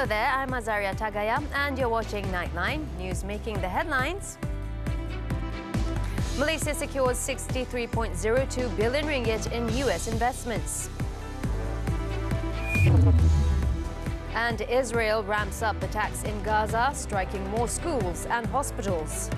Hello there, I'm Azaria Tagaya and you're watching Nightline, news making the headlines. Malaysia secures 63.02 billion ringgit in US investments. And Israel ramps up attacks in Gaza, striking more schools and hospitals.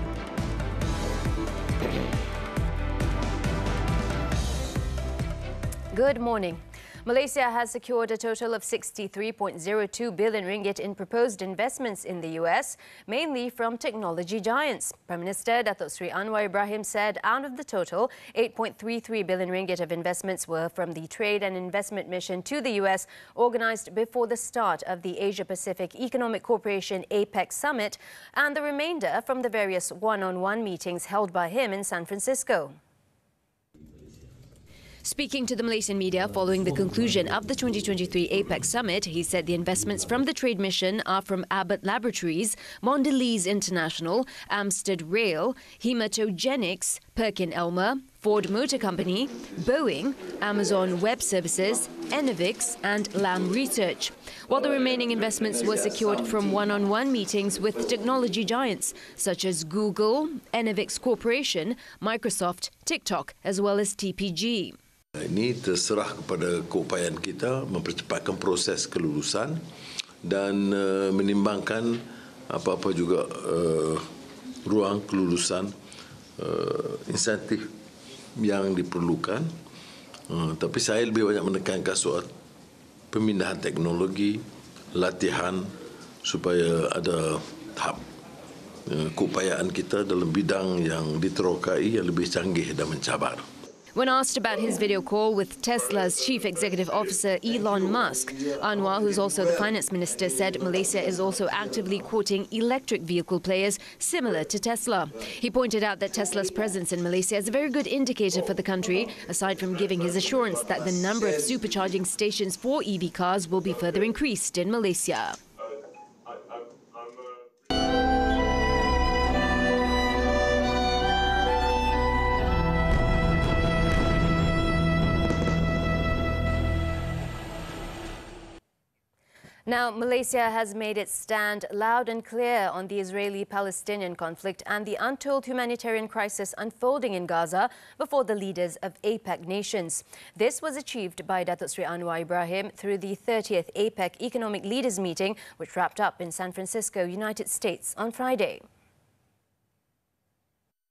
Good morning. Malaysia has secured a total of 63.02 billion ringgit in proposed investments in the US, mainly from technology giants. Prime Minister Datuk Seri Anwar Ibrahim said out of the total, 8.33 billion ringgit of investments were from the Trade and Investment Mission to the US, organised before the start of the Asia-Pacific Economic Cooperation APEC Summit, and the remainder from the various one-on-one meetings held by him in San Francisco. Speaking to the Malaysian media following the conclusion of the 2023 APEC Summit, he said the investments from the trade mission are from Abbott Laboratories, Mondelez International, Amstead Rail, Hematogenics, Perkin-Elmer, Ford Motor Company, Boeing, Amazon Web Services, Enovix and Lam Research, while the remaining investments were secured from one-on-one meetings with technology giants such as Google, Enovix Corporation, Microsoft, TikTok as well as TPG. Ini terserah kepada keupayaan kita mempercepatkan proses kelulusan dan menimbangkan apa-apa juga ruang kelulusan insentif yang diperlukan. Tapi saya lebih banyak menekankan soal pemindahan teknologi, latihan supaya ada tahap keupayaan kita dalam bidang yang diterokai yang lebih canggih dan mencabar. When asked about his video call with Tesla's chief executive officer Elon Musk, Anwar, who's also the finance minister, said Malaysia is also actively courting electric vehicle players similar to Tesla. He pointed out that Tesla's presence in Malaysia is a very good indicator for the country, aside from giving his assurance that the number of supercharging stations for EV cars will be further increased in Malaysia. Now, Malaysia has made its stand loud and clear on the Israeli-Palestinian conflict and the untold humanitarian crisis unfolding in Gaza before the leaders of APEC nations. This was achieved by Datuk Seri Anwar Ibrahim through the 30th APEC Economic Leaders Meeting, which wrapped up in San Francisco, United States on Friday.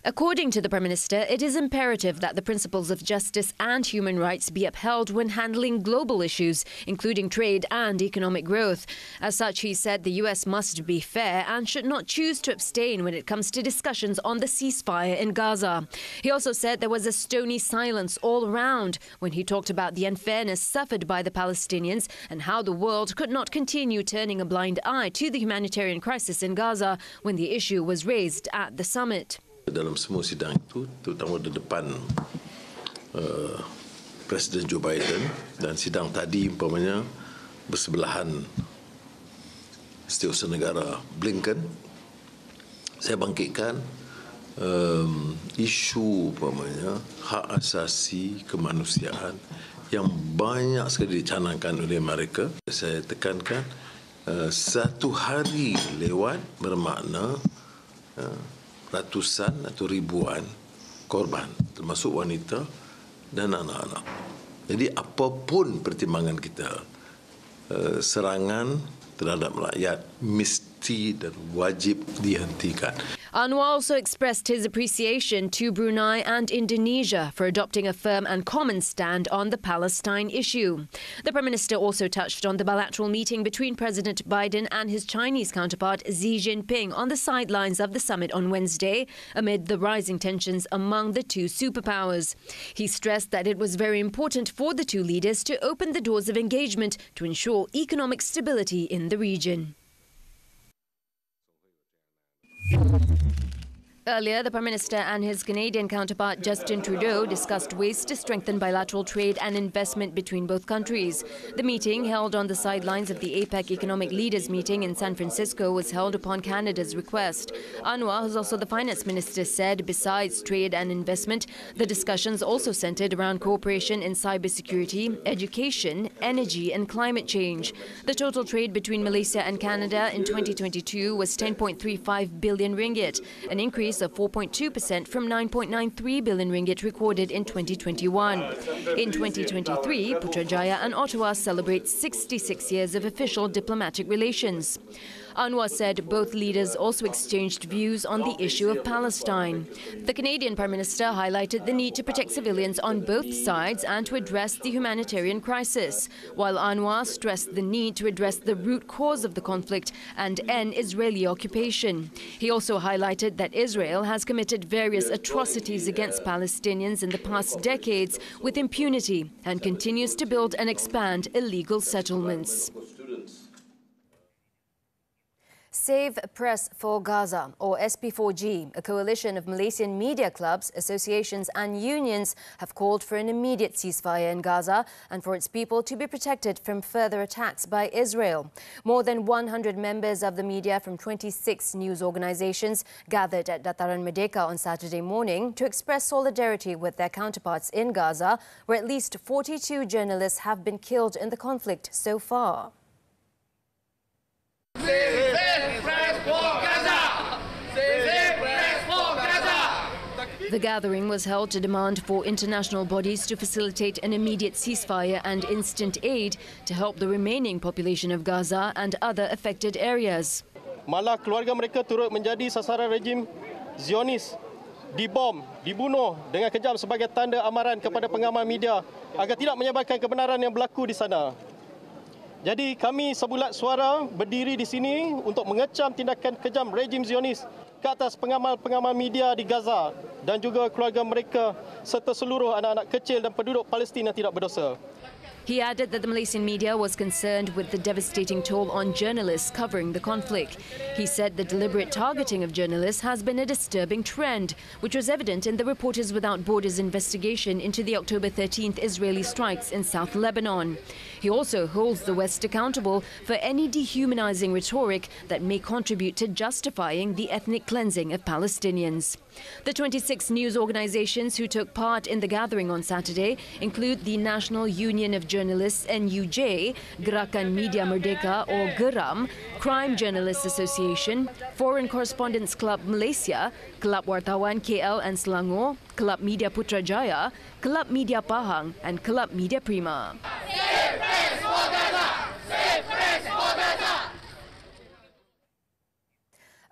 According to the Prime Minister, it is imperative that the principles of justice and human rights be upheld when handling global issues, including trade and economic growth. As such, he said the US must be fair and should not choose to abstain when it comes to discussions on the ceasefire in Gaza. He also said there was a stony silence all around when he talked about the unfairness suffered by the Palestinians and how the world could not continue turning a blind eye to the humanitarian crisis in Gaza when the issue was raised at the summit. Dalam semua sidang itu, terutama di depan Presiden Joe Biden dan sidang tadi umpamanya bersebelahan Setiausaha Negara Blinken, saya bangkitkan isu umpamanya hak asasi kemanusiaan yang banyak sekali dicanangkan oleh mereka. Saya tekankan satu hari lewat bermakna ratusan atau ribuan korban, termasuk wanita dan anak-anak. Jadi apapun pertimbangan kita, serangan terhadap rakyat mesti dan wajib dihentikan. Anwar also expressed his appreciation to Brunei and Indonesia for adopting a firm and common stand on the Palestine issue. The Prime Minister also touched on the bilateral meeting between President Biden and his Chinese counterpart Xi Jinping on the sidelines of the summit on Wednesday, amid the rising tensions among the two superpowers. He stressed that it was very important for the two leaders to open the doors of engagement to ensure economic stability in the region. Earlier, the Prime Minister and his Canadian counterpart Justin Trudeau discussed ways to strengthen bilateral trade and investment between both countries. The meeting, held on the sidelines of the APEC Economic Leaders meeting in San Francisco, was held upon Canada's request. Anwar, who's also the Finance Minister, said besides trade and investment, the discussions also centered around cooperation in cybersecurity, education, energy and climate change. The total trade between Malaysia and Canada in 2022 was 10.35 billion ringgit, an increase of 4.2% from 9.93 billion ringgit recorded in 2021. In 2023, Putrajaya and Ottawa celebrate 66 years of official diplomatic relations. Anwar said both leaders also exchanged views on the issue of Palestine. The Canadian Prime Minister highlighted the need to protect civilians on both sides and to address the humanitarian crisis, while Anwar stressed the need to address the root cause of the conflict and end Israeli occupation. He also highlighted that Israel has committed various atrocities against Palestinians in the past decades with impunity and continues to build and expand illegal settlements. Save Press for Gaza, or SP4G, a coalition of Malaysian media clubs, associations and unions, have called for an immediate ceasefire in Gaza and for its people to be protected from further attacks by Israel. More than 100 members of the media from 26 news organizations gathered at Dataran Merdeka on Saturday morning to express solidarity with their counterparts in Gaza, where at least 42 journalists have been killed in the conflict so far. The gathering was held to demand for international bodies to facilitate an immediate ceasefire and instant aid to help the remaining population of Gaza and other affected areas. Malah keluarga mereka turut menjadi sasaran rejim Zionis, dibom, dibunuh dengan kejam sebagai tanda amaran kepada pengamal media agar tidak menyebarkan kebenaran yang berlaku di sana. Jadi kami sebulat suara berdiri di sini untuk mengecam tindakan kejam rejim Zionis ke atas pengamal-pengamal media di Gaza dan juga keluarga mereka serta seluruh anak-anak kecil dan penduduk Palestin yang tidak berdosa. He added that the Malaysian media was concerned with the devastating toll on journalists covering the conflict. He said the deliberate targeting of journalists has been a disturbing trend, which was evident in the Reporters Without Borders investigation into the October 13th Israeli strikes in South Lebanon. He also holds the West accountable for any dehumanizing rhetoric that may contribute to justifying the ethnic cleansing of Palestinians. The 26 news organizations who took part in the gathering on Saturday include the National Union of Journalists NUJ, Gerakan Media Merdeka or GERAM, Crime Journalists Association, Foreign Correspondents Club Malaysia, Kelab Wartawan KL and Selangor, Kelab Media Putrajaya, Kelab Media Pahang and Kelab Media Prima. Save Press for Gaza! Save Press for Gaza!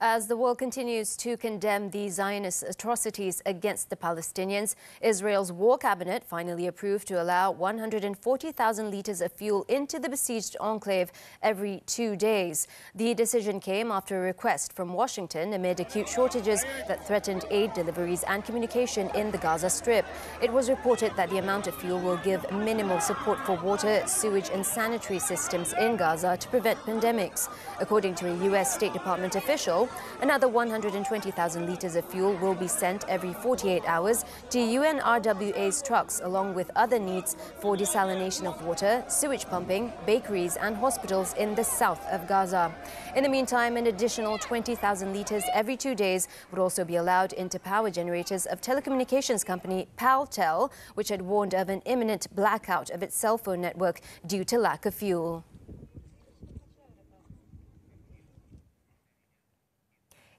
As the world continues to condemn the Zionist atrocities against the Palestinians, Israel's war cabinet finally approved to allow 140,000 litres of fuel into the besieged enclave every 2 days. The decision came after a request from Washington amid acute shortages that threatened aid deliveries and communication in the Gaza Strip. It was reported that the amount of fuel will give minimal support for water, sewage and sanitary systems in Gaza to prevent pandemics. According to a U.S. State Department official, another 120,000 litres of fuel will be sent every 48 hours to UNRWA's trucks, along with other needs for desalination of water, sewage pumping, bakeries and hospitals in the south of Gaza. In the meantime, an additional 20,000 litres every 2 days would also be allowed into power generators of telecommunications company Paltel, which had warned of an imminent blackout of its cell phone network due to lack of fuel.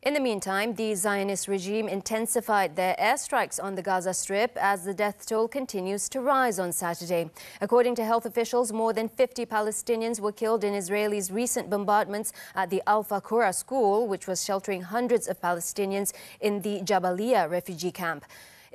In the meantime, the Zionist regime intensified their airstrikes on the Gaza Strip as the death toll continues to rise on Saturday. According to health officials, more than 50 Palestinians were killed in Israelis' recent bombardments at the Al-Faqura school, which was sheltering hundreds of Palestinians in the Jabalia refugee camp.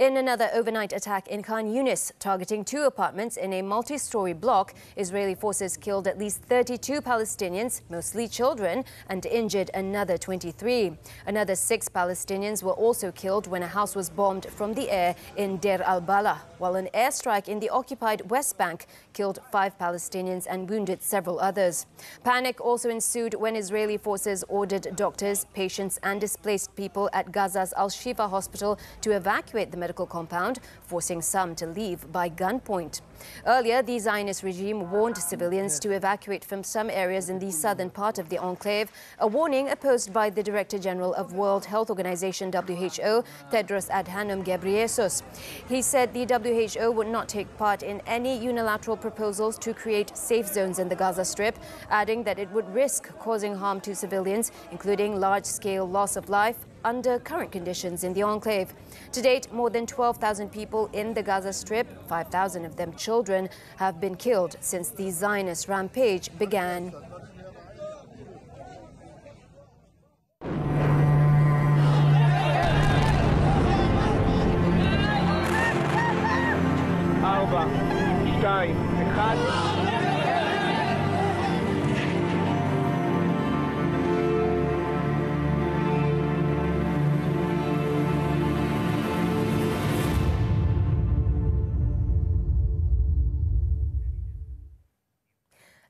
In another overnight attack in Khan Yunis, targeting 2 apartments in a multi-story block, Israeli forces killed at least 32 Palestinians, mostly children, and injured another 23. Another 6 Palestinians were also killed when a house was bombed from the air in Deir al-Balah, while an airstrike in the occupied West Bank killed 5 Palestinians and wounded several others. Panic also ensued when Israeli forces ordered doctors, patients and displaced people at Gaza's Al-Shifa hospital to evacuate the medical compound, forcing some to leave by gunpoint. Earlier, the Zionist regime warned civilians to evacuate from some areas in the southern part of the enclave, a warning opposed by the Director General of World Health Organization WHO, Tedros Adhanom Ghebreyesus. He said the WHO would not take part in any unilateral proposals to create safe zones in the Gaza Strip, adding that it would risk causing harm to civilians, including large-scale loss of life, under current conditions in the enclave. To date, more than 12,000 people in the Gaza Strip, 5,000 of them children, have been killed since the Zionist rampage began.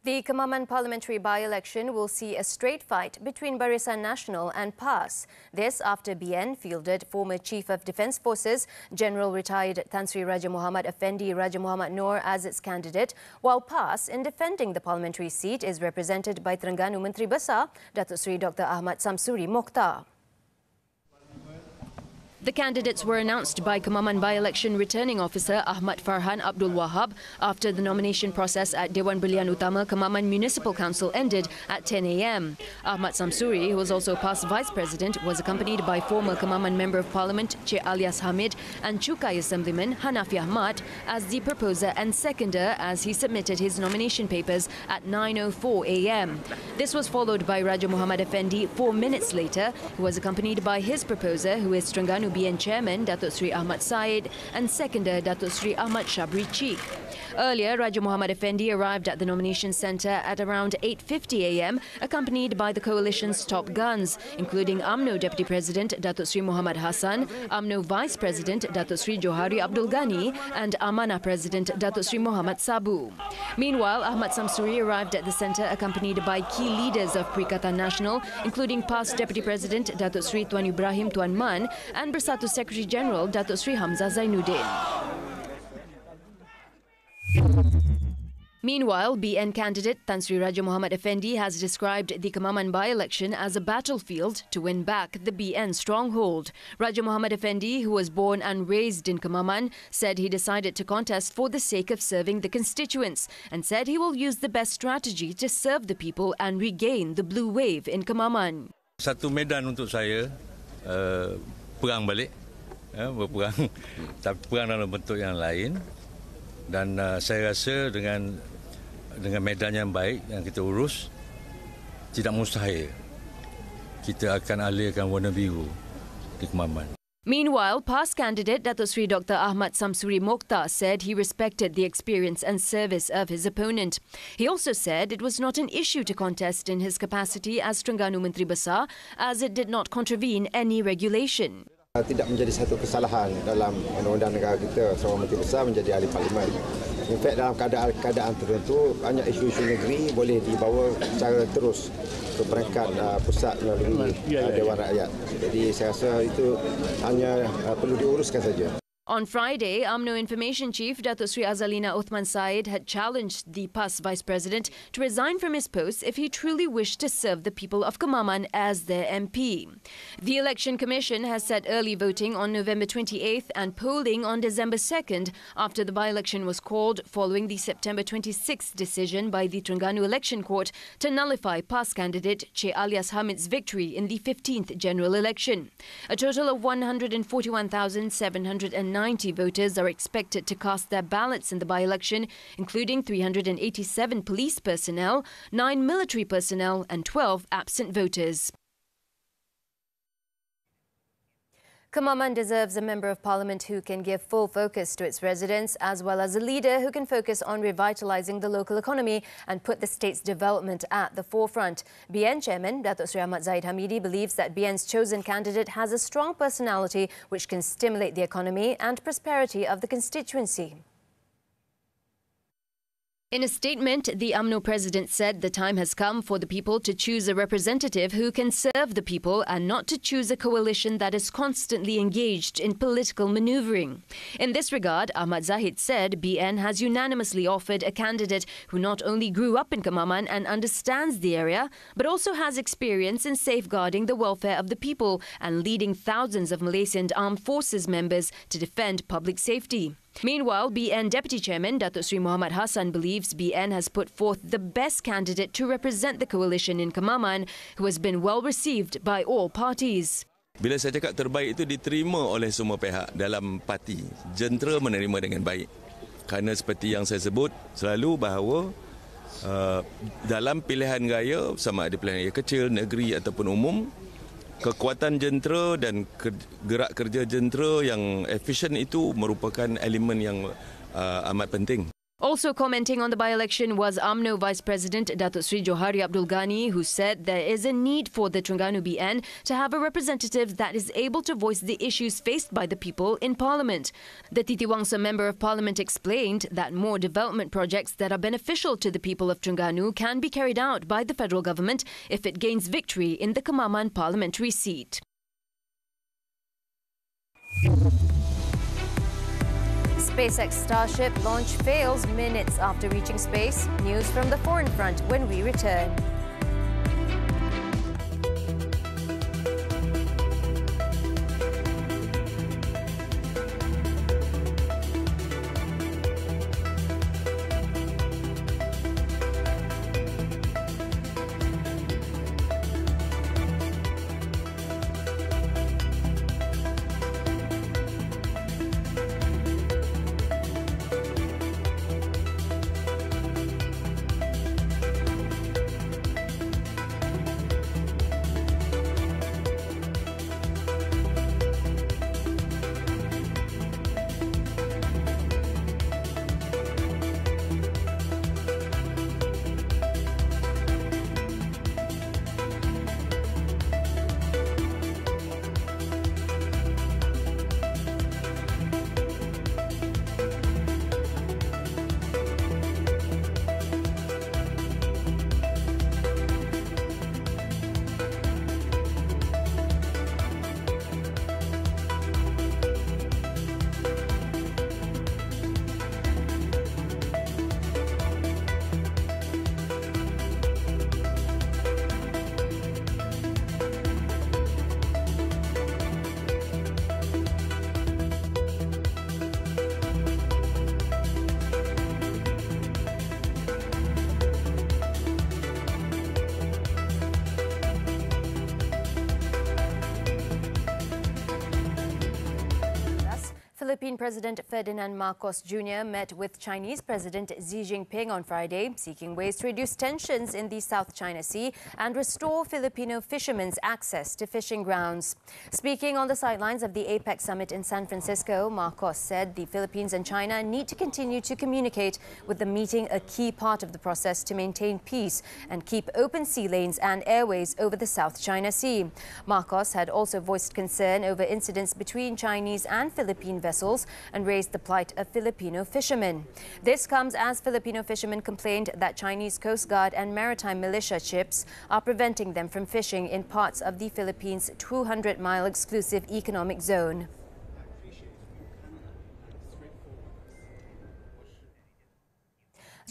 The Kemaman parliamentary by-election will see a straight fight between Barisan Nasional and PAS. This after BN fielded former Chief of Defence Forces, General retired Tan Sri Raja Muhammad Effendi Raja Muhammad Noor as its candidate, while PAS in defending the parliamentary seat is represented by Terengganu Menteri Besar, Datuk Seri Dr. Ahmad Samsuri Mokhtar. The candidates were announced by Kemaman by-election returning officer Ahmad Farhan Abdul Wahab after the nomination process at Dewan Belian Utama Kemaman Municipal Council ended at 10 a.m. Ahmad Samsuri, who was also PAS Vice President, was accompanied by former Kemaman Member of Parliament Cik Alias Hamid and Chukai Assemblyman Hanafi Ahmad as the proposer and seconder as he submitted his nomination papers at 9:04 a.m. This was followed by Raja Muhammad Effendi 4 minutes later, who was accompanied by his proposer, who is Terengganu BN Chairman Datuk Seri Ahmad Said and seconder Datuk Seri Ahmad Shabri Cheek. Earlier, Raja Muhammad Effendi arrived at the nomination centre at around 8:50 a.m, accompanied by the coalition's top guns, including UMNO Deputy President Datuk Seri Muhammad Hassan, UMNO Vice President Datuk Seri Johari Abdul Ghani and Amanah President Datuk Seri Muhammad Sabu. Meanwhile, Ahmad Samsuri arrived at the centre accompanied by key leaders of Perikatan Nasional, including PAS Deputy President Datuk Seri Tuan Ibrahim Tuan Man and Bersatu Secretary General Datuk Seri Hamzah Zainuddin. Meanwhile, BN candidate Tan Sri Raja Muhammad Effendi has described the Kemaman by-election as a battlefield to win back the BN stronghold. Raja Muhammad Effendi, who was born and raised in Kemaman, said he decided to contest for the sake of serving the constituents and said he will use the best strategy to serve the people and regain the blue wave in Kemaman. Satu medan untuk saya perang balik, berperang, tapi perang dalam bentuk yang lain. Dan saya rasa dengan medan yang baik yang kita urus, tidak mustahil kita akan alirkan warna biru di Kemaman. Meanwhile, PAS candidate Datuk Seri Dr. Ahmad Samsuri Mokhtar said he respected the experience and service of his opponent. He also said it was not an issue to contest in his capacity as Terengganu Menteri Besar, as it did not contravene any regulation. Tidak menjadi satu kesalahan dalam undang-undang negara kita seorang menteri besar menjadi ahli parlimen. In fact, dalam keadaan tertentu banyak isu-isu negeri boleh dibawa secara terus ke peringkat pusat melalui Dewan Rakyat. Jadi saya rasa itu hanya perlu diuruskan saja. On Friday, UMNO Information Chief Datuk Seri Azalina Uthman Said had challenged the PAS Vice President to resign from his post if he truly wished to serve the people of Kemaman as their MP. The Election Commission has set early voting on November 28th and polling on December 2nd after the by-election was called following the September 26th decision by the Terengganu Election Court to nullify PAS candidate Cik Alias Hamid's victory in the 15th general election. A total of 141,790 voters are expected to cast their ballots in the by-election, including 387 police personnel, 9 military personnel and 12 absent voters. Kemaman deserves a Member of Parliament who can give full focus to its residents, as well as a leader who can focus on revitalising the local economy and put the state's development at the forefront. BN Chairman Datuk Seri Ahmad Zahid Hamidi believes that BN's chosen candidate has a strong personality which can stimulate the economy and prosperity of the constituency. In a statement, the UMNO president said the time has come for the people to choose a representative who can serve the people and not to choose a coalition that is constantly engaged in political manoeuvring. In this regard, Ahmad Zahid said BN has unanimously offered a candidate who not only grew up in Kemaman and understands the area, but also has experience in safeguarding the welfare of the people and leading thousands of Malaysian Armed Forces members to defend public safety. Meanwhile, BN Deputy Chairman Datuk Seri Muhammad Hassan believes BN has put forth the best candidate to represent the coalition in Kemaman, who has been well received by all parties. Bila saya cakap terbaik itu diterima oleh semua pihak dalam parti, jentera menerima dengan baik. Kerana seperti yang saya sebut selalu bahawa dalam pilihan raya, sama ada pilihan raya kecil, negeri ataupun umum, kekuatan jentera dan gerak kerja jentera yang efisien itu merupakan elemen yang amat penting. Also commenting on the by-election was UMNO Vice President Datuk Seri Johari Abdul Ghani, who said there is a need for the Terengganu BN to have a representative that is able to voice the issues faced by the people in Parliament. The Titiwangsa Member of Parliament explained that more development projects that are beneficial to the people of Terengganu can be carried out by the federal government if it gains victory in the Kemaman parliamentary seat. SpaceX Starship launch fails minutes after reaching space. News from the foreign front when we return. Philippine President Ferdinand Marcos Jr. met with Chinese President Xi Jinping on Friday, seeking ways to reduce tensions in the South China Sea and restore Filipino fishermen's access to fishing grounds. Speaking on the sidelines of the APEC summit in San Francisco, Marcos said the Philippines and China need to continue to communicate, with the meeting a key part of the process to maintain peace and keep open sea lanes and airways over the South China Sea. Marcos had also voiced concern over incidents between Chinese and Philippine vessels and raised the plight of Filipino fishermen. This comes as Filipino fishermen complained that Chinese Coast Guard and maritime militia ships are preventing them from fishing in parts of the Philippines' 200-mile exclusive economic zone.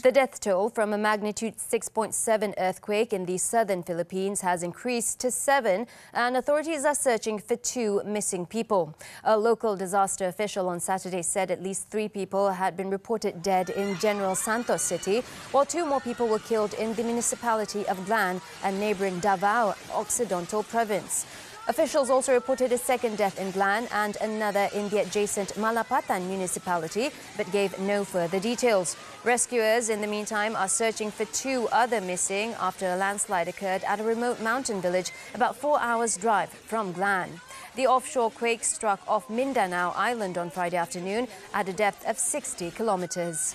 The death toll from a magnitude 6.7 earthquake in the southern Philippines has increased to 7, and authorities are searching for 2 missing people. A local disaster official on Saturday said at least 3 people had been reported dead in General Santos City, while 2 more people were killed in the municipality of Glan and neighbouring Davao Occidental Province. Officials also reported a second death in Glan and another in the adjacent Malapatan municipality, but gave no further details. Rescuers, in the meantime, are searching for 2 other missing after a landslide occurred at a remote mountain village about 4 hours' drive from Glan. The offshore quake struck off Mindanao Island on Friday afternoon at a depth of 60 kilometers.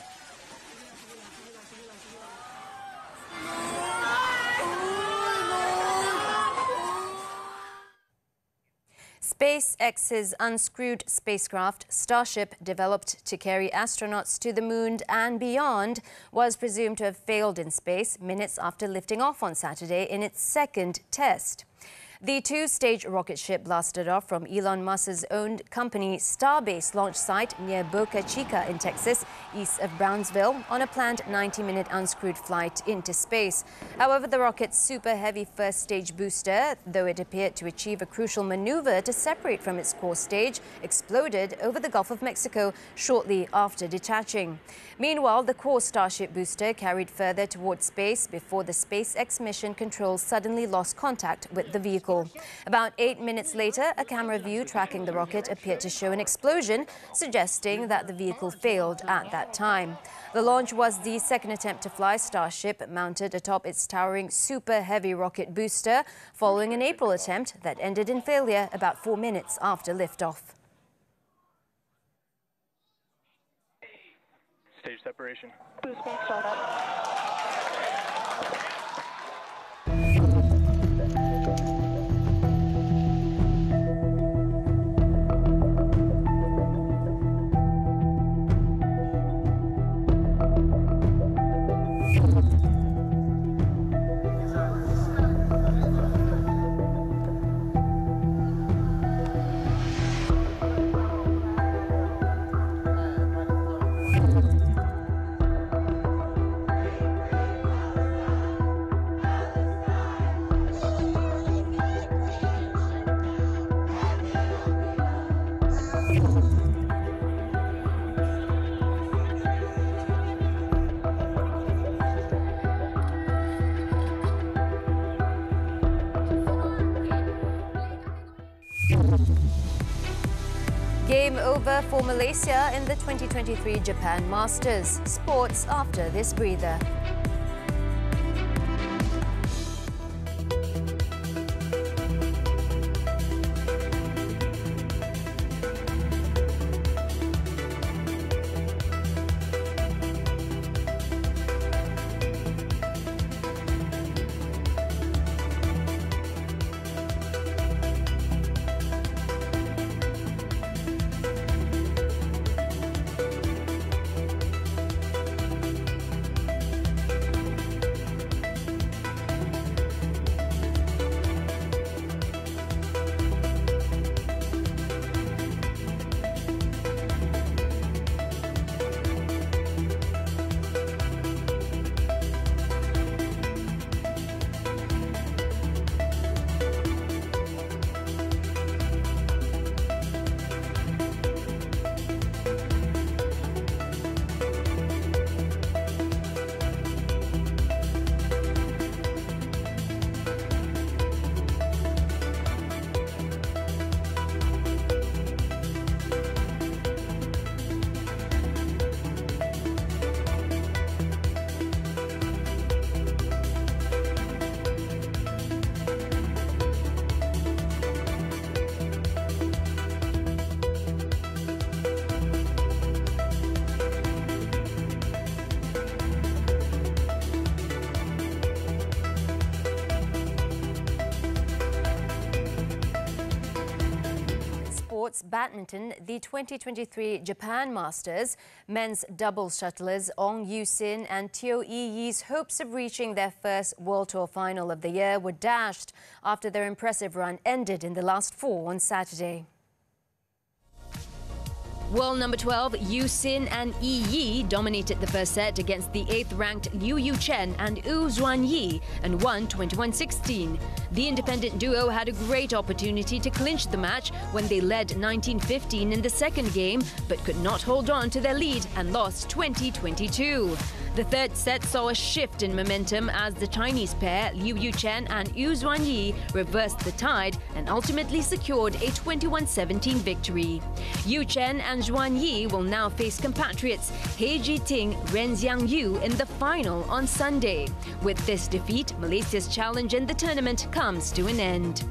SpaceX's unscrewed spacecraft, Starship, developed to carry astronauts to the moon and beyond, was presumed to have failed in space minutes after lifting off on Saturday in its second test. The 2-stage rocket ship blasted off from Elon Musk's owned company Starbase launch site near Boca Chica in Texas, east of Brownsville, on a planned 90-minute unscrewed flight into space. However, the rocket's super-heavy first-stage booster, though it appeared to achieve a crucial maneuver to separate from its core stage, exploded over the Gulf of Mexico shortly after detaching. Meanwhile, the core Starship booster carried further towards space before the SpaceX mission controls suddenly lost contact with the vehicle. About 8 minutes later, a camera view tracking the rocket appeared to show an explosion, suggesting that the vehicle failed at that time. The launch was the second attempt to fly Starship, mounted atop its towering Super Heavy rocket booster, following an April attempt that ended in failure about 4 minutes after liftoff. Stage separation. Boost bank startup. Game over for Malaysia in the 2023 Japan Masters. Sports after this breather. Badminton, the 2023 Japan Masters, men's doubles shuttlers Ong Yu-sin and Teo Yi-Yi's hopes of reaching their first World Tour final of the year were dashed after their impressive run ended in the last 4 on Saturday. World number 12, Yu Sin and Yi Yi dominated the first set against the 8th-ranked Liu Yuchen and Wu Zuanyi and won 21-16. The independent duo had a great opportunity to clinch the match when they led 19-15 in the second game, but could not hold on to their lead and lost 20-22. The third set saw a shift in momentum as the Chinese pair, Liu Yuchen and Wu Zuanyi, reversed the tide and ultimately secured a 21-17 victory. Yuchen and Zuanyi will now face compatriots He Jiting, Ren Xiangyu in the final on Sunday. With this defeat, Malaysia's challenge in the tournament comes to an end.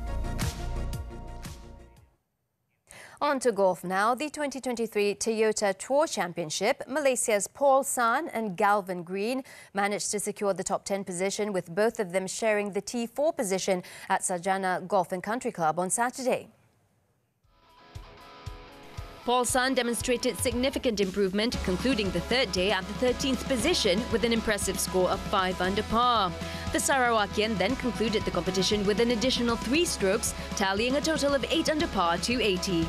On to golf now. The 2023 Toyota Tour Championship, Malaysia's Paul San and Galvin Green managed to secure the top 10 position, with both of them sharing the T4 position at Sarjana Golf and Country Club on Saturday. Paul San demonstrated significant improvement, concluding the third day at the 13th position with an impressive score of 5 under par. The Sarawakian then concluded the competition with an additional 3 strokes, tallying a total of 8 under par to 80.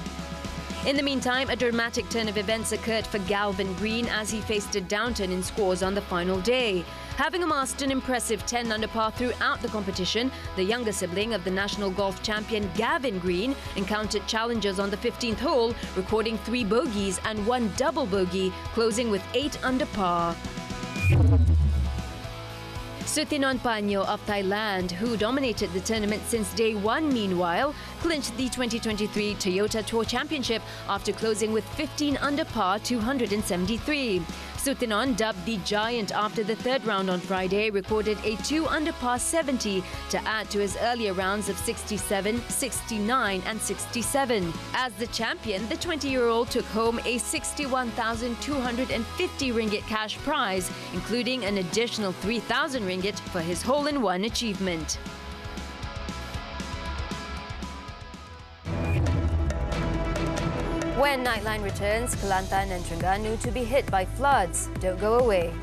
In the meantime, a dramatic turn of events occurred for Galvin Green as he faced a downturn in scores on the final day. Having amassed an impressive 10 under par throughout the competition, the younger sibling of the national golf champion Gavin Green encountered challenges on the 15th hole, recording 3 bogeys and 1 double bogey, closing with 8 under par. Suthinon Panyo of Thailand, who dominated the tournament since day one, meanwhile, clinched the 2023 Toyota Tour Championship after closing with 15 under par 273. Suthinon, dubbed the Giant after the third round on Friday, recorded a 2 under par 70 to add to his earlier rounds of 67, 69 and 67. As the champion, the 20-year-old took home a 61,250 ringgit cash prize, including an additional 3,000 ringgit for his hole-in-one achievement. When Nightline returns, Kelantan and Terengganu to be hit by floods. Don't go away.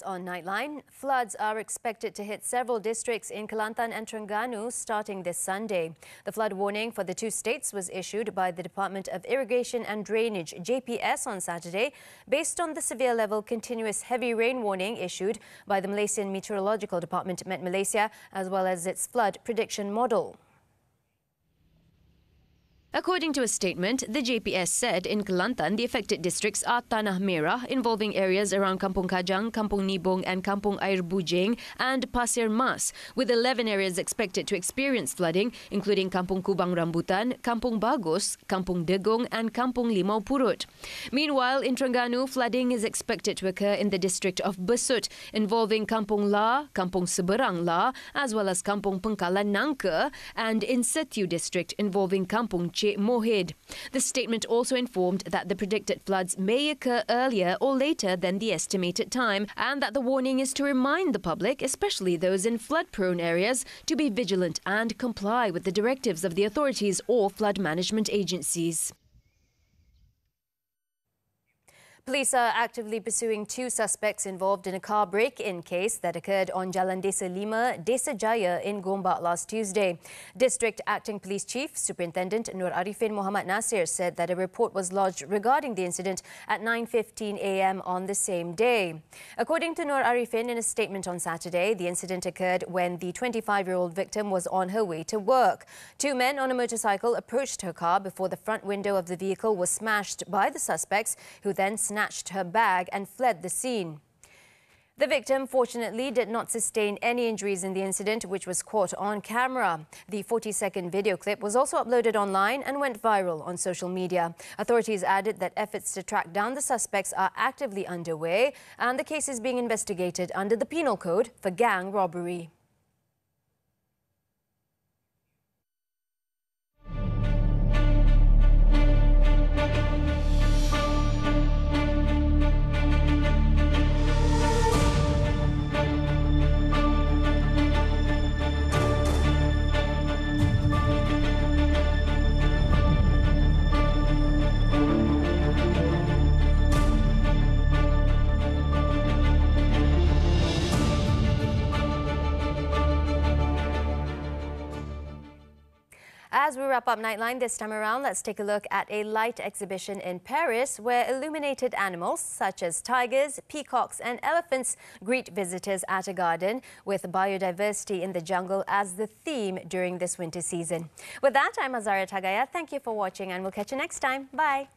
On Nightline, floods are expected to hit several districts in Kelantan and Terengganu starting this Sunday. The flood warning for the two states was issued by the Department of Irrigation and Drainage, JPS, on Saturday, based on the severe level continuous heavy rain warning issued by the Malaysian Meteorological Department, Met Malaysia, as well as its flood prediction model. According to a statement, the JPS said in Kelantan, the affected districts are Tanah Merah, involving areas around Kampung Kajang, Kampung Nibong and Kampung Air Bujing, and Pasir Mas, with 11 areas expected to experience flooding, including Kampung Kubang Rambutan, Kampung Bagus, Kampung Degong and Kampung Limau Purut. Meanwhile, in Terengganu, flooding is expected to occur in the district of Besut, involving Kampung La, Kampung Seberang La, as well as Kampung Pengkalan Nangka, and in Setiu district, involving Kampung Aceh Mohid. The statement also informed that the predicted floods may occur earlier or later than the estimated time, and that the warning is to remind the public, especially those in flood-prone areas, to be vigilant and comply with the directives of the authorities or flood management agencies. Police are actively pursuing 2 suspects involved in a car break-in case that occurred on Jalan Desa 5, Desa Jaya in Gombak last Tuesday. District Acting Police Chief Superintendent Nur Arifin Muhammad Nasir said that a report was lodged regarding the incident at 9:15 a.m. on the same day. According to Nur Arifin, in a statement on Saturday, the incident occurred when the 25-year-old victim was on her way to work. 2 men on a motorcycle approached her car before the front window of the vehicle was smashed by the suspects, who then snatched her bag and fled the scene. The victim, fortunately, did not sustain any injuries in the incident, which was caught on camera. The 40-second video clip was also uploaded online and went viral on social media. Authorities added that efforts to track down the suspects are actively underway, and the case is being investigated under the Penal Code for gang robbery. As we wrap up Nightline this time around, let's take a look at a light exhibition in Paris where illuminated animals such as tigers, peacocks and elephants greet visitors at a garden with biodiversity in the jungle as the theme during this winter season. With that, I'm Azara Tagaya. Thank you for watching and we'll catch you next time. Bye.